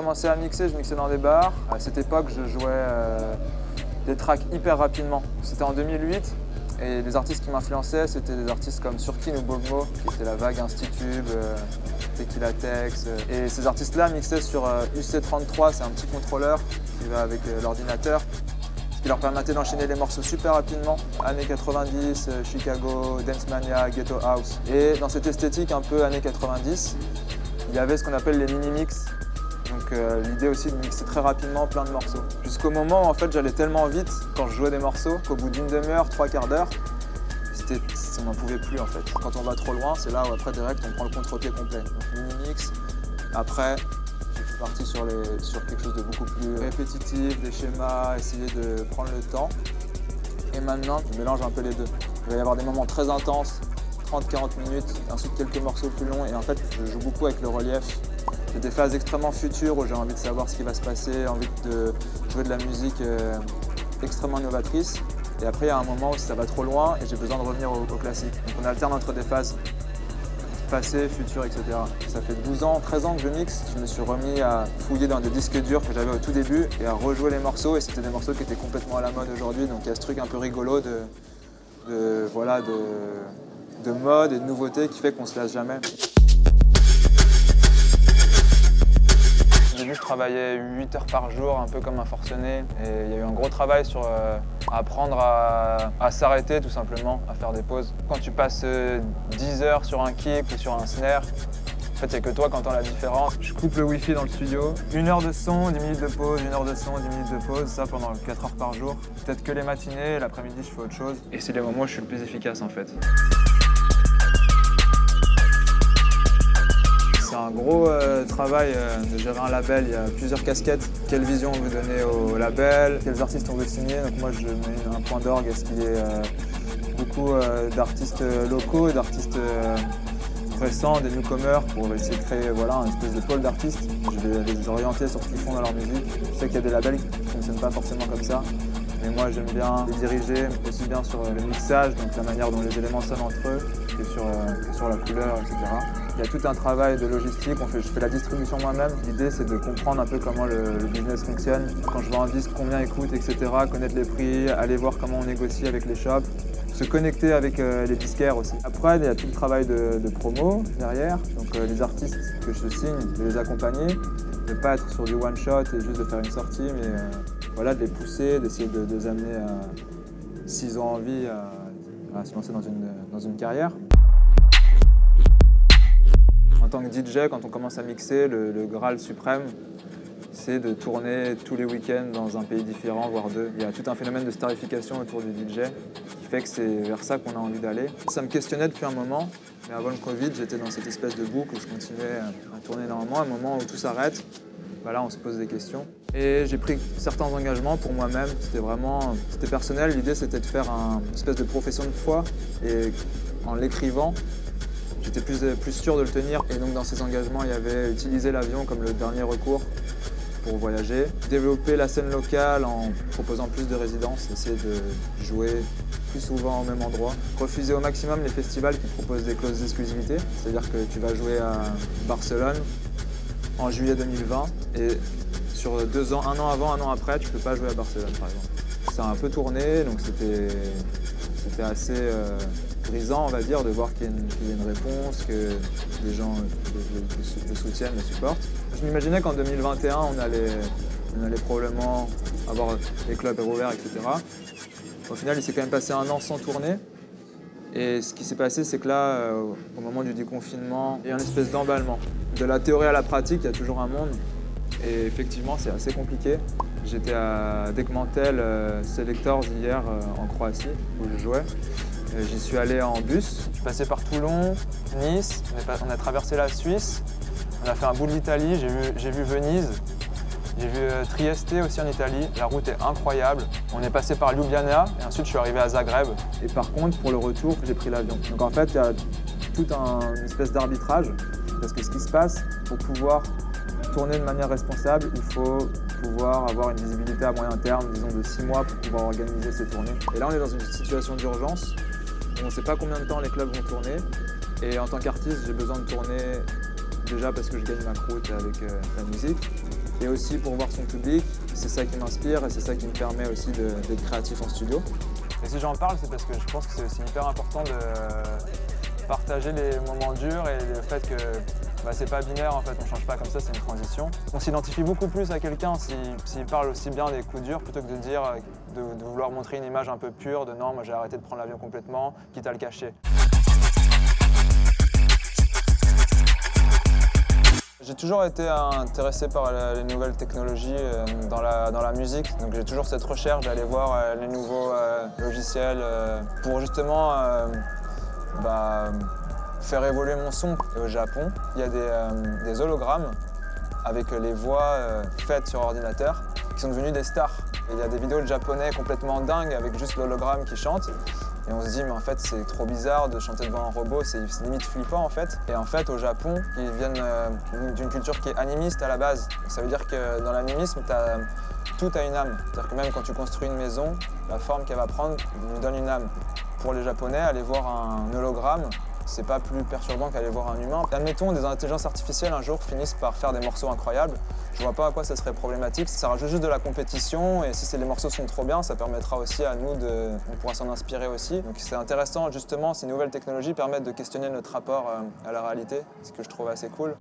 commencé à mixer, je mixais dans des bars. À cette époque, je jouais des tracks hyper rapidement. C'était en 2008 et les artistes qui m'influençaient, c'était des artistes comme Surkin ou Bogmo, qui était la vague Institube, Tequila Tex. Et ces artistes-là mixaient sur UC33, c'est un petit contrôleur qui va avec l'ordinateur, ce qui leur permettait d'enchaîner les morceaux super rapidement. Années 90, Chicago, Dance Mania, Ghetto House. Et dans cette esthétique un peu années 90, il y avait ce qu'on appelle les mini-mix. Donc l'idée aussi de mixer très rapidement plein de morceaux. Jusqu'au moment où en fait j'allais tellement vite quand je jouais des morceaux qu'au bout d'une demi-heure, 3/4 d'heure, on n'en pouvait plus en fait. Quand on va trop loin, c'est là où après direct on prend le contre-pied complet. Donc mini-mix, après je suis parti sur quelque chose de beaucoup plus répétitif, des schémas, essayer de prendre le temps. Et maintenant, je mélange un peu les deux. Il va y avoir des moments très intenses, 30-40 minutes, ensuite quelques morceaux plus longs et en fait je joue beaucoup avec le relief. J'ai des phases extrêmement futures où j'ai envie de savoir ce qui va se passer, envie de jouer de la musique extrêmement novatrice. Et après il y a un moment où ça va trop loin et j'ai besoin de revenir au classique. Donc on alterne entre des phases passé, futur, etc. Ça fait 12 ans, 13 ans que je mixe. Je me suis remis à fouiller dans des disques durs que j'avais au tout début et à rejouer les morceaux. Et c'était des morceaux qui étaient complètement à la mode aujourd'hui. Donc il y a ce truc un peu rigolo de mode et de nouveauté qui fait qu'on se lasse jamais. Au début, je travaillais 8 heures par jour, un peu comme un forcené. Et il y a eu un gros travail sur apprendre à s'arrêter tout simplement, à faire des pauses. Quand tu passes 10 heures sur un kick ou sur un snare, en fait, il n'y a que toi qui entends la différence. Je coupe le wifi dans le studio. 1 heure de son, 10 minutes de pause, 1 heure de son, 10 minutes de pause, ça pendant 4 heures par jour. Peut-être que les matinées, l'après-midi, je fais autre chose. Et c'est les moments où je suis le plus efficace en fait. C'est un gros travail de gérer un label, il y a plusieurs casquettes. Quelle vision on veut donner au label, quels artistes on veut signer. Donc moi je mets un point d'orgue à ce qu'il y ait beaucoup d'artistes locaux, d'artistes récents, des newcomers pour essayer de créer une espèce de pôle d'artistes. Je vais les orienter sur ce qu'ils font dans leur musique. Je sais qu'il y a des labels qui ne fonctionnent pas forcément comme ça. Mais moi j'aime bien les diriger, aussi bien sur le mixage, donc la manière dont les éléments sonnent entre eux, que sur la couleur, etc. Il y a tout un travail de logistique, je fais la distribution moi-même. L'idée c'est de comprendre un peu comment le business fonctionne. Quand je vends un disque, combien il coûte, etc. Connaître les prix, aller voir comment on négocie avec les shops, se connecter avec les disquaires aussi. Après, il y a tout le travail de promo derrière. Donc les artistes que je signe, de les accompagner, de ne pas être sur du one-shot et juste de faire une sortie, mais de les pousser, d'essayer de les amener, s'ils ont envie, à se lancer dans une carrière. En tant que DJ, quand on commence à mixer, le Graal suprême, c'est de tourner tous les week-ends dans un pays différent, voire deux. Il y a tout un phénomène de starification autour du DJ qui fait que c'est vers ça qu'on a envie d'aller. Ça me questionnait depuis un moment, mais avant le Covid, j'étais dans cette espèce de boucle où je continuais à tourner énormément. À un moment où tout s'arrête, là on se pose des questions. Et j'ai pris certains engagements pour moi-même, c'était personnel. L'idée c'était de faire une espèce de profession de foi et en l'écrivant, j'étais plus sûr de le tenir. Et donc dans ces engagements, il y avait utiliser l'avion comme le dernier recours pour voyager, développer la scène locale en proposant plus de résidences, essayer de jouer plus souvent au même endroit, refuser au maximum les festivals qui proposent des clauses d'exclusivité, c'est-à-dire que tu vas jouer à Barcelone en juillet 2020 et sur 2 ans, 1 an avant, 1 an après, tu peux pas jouer à Barcelone par exemple. Ça a un peu tourné, donc c'était assez grisant, on va dire, de voir qu'il y ait une réponse, que les gens le soutiennent, le supportent. Je m'imaginais qu'en 2021, on allait probablement avoir les clubs ouverts, etc. Au final, il s'est quand même passé 1 an sans tourner. Et ce qui s'est passé, c'est que là, au moment du déconfinement, il y a une espèce d'emballement. De la théorie à la pratique, il y a toujours un monde. Et effectivement, c'est assez compliqué. J'étais à Dekmantel Selectors hier en Croatie, où je jouais. J'y suis allé en bus. Je suis passé par Toulon, Nice, on a traversé la Suisse, on a fait un bout de l'Italie, j'ai vu Venise, j'ai vu Trieste aussi en Italie. La route est incroyable. On est passé par Ljubljana et ensuite je suis arrivé à Zagreb. Et par contre, pour le retour, j'ai pris l'avion. Donc en fait, il y a tout une espèce d'arbitrage. Parce que ce qui se passe, pour pouvoir tourner de manière responsable, il faut pouvoir avoir une visibilité à moyen terme, disons de 6 mois, pour pouvoir organiser ces tournées. Et là, on est dans une situation d'urgence où on ne sait pas combien de temps les clubs vont tourner. Et en tant qu'artiste, j'ai besoin de tourner déjà parce que je gagne ma croûte avec la musique, et aussi pour voir son public. C'est ça qui m'inspire et c'est ça qui me permet aussi d'être créatif en studio. Et si j'en parle, c'est parce que je pense que c'est aussi hyper important de partager les moments durs et le fait que c'est pas binaire en fait, on change pas comme ça, c'est une transition. On s'identifie beaucoup plus à quelqu'un s'il parle aussi bien des coups durs plutôt que de dire, de vouloir montrer une image un peu pure de non, moi j'ai arrêté de prendre l'avion complètement, quitte à le cacher. J'ai toujours été intéressé par les nouvelles technologies dans la musique, donc j'ai toujours cette recherche d'aller voir les nouveaux logiciels pour justement faire évoluer mon son. Et au Japon, il y a des hologrammes avec les voix faites sur ordinateur qui sont devenues des stars. Et il y a des vidéos de japonais complètement dingues avec juste l'hologramme qui chante. Et on se dit, mais en fait, c'est trop bizarre de chanter devant un robot, c'est limite flippant en fait. Et en fait, au Japon, ils viennent d'une culture qui est animiste à la base. Ça veut dire que dans l'animisme, tout a une âme. C'est-à-dire que même quand tu construis une maison, la forme qu'elle va prendre lui donne une âme. Pour les Japonais, aller voir un hologramme, c'est pas plus perturbant qu'aller voir un humain. Admettons, des intelligences artificielles un jour finissent par faire des morceaux incroyables. Je vois pas à quoi ça serait problématique. Ça rajoute juste de la compétition et si les morceaux sont trop bien, ça permettra aussi à nous on pourra s'en inspirer aussi. Donc c'est intéressant justement, ces nouvelles technologies permettent de questionner notre rapport à la réalité, ce que je trouve assez cool.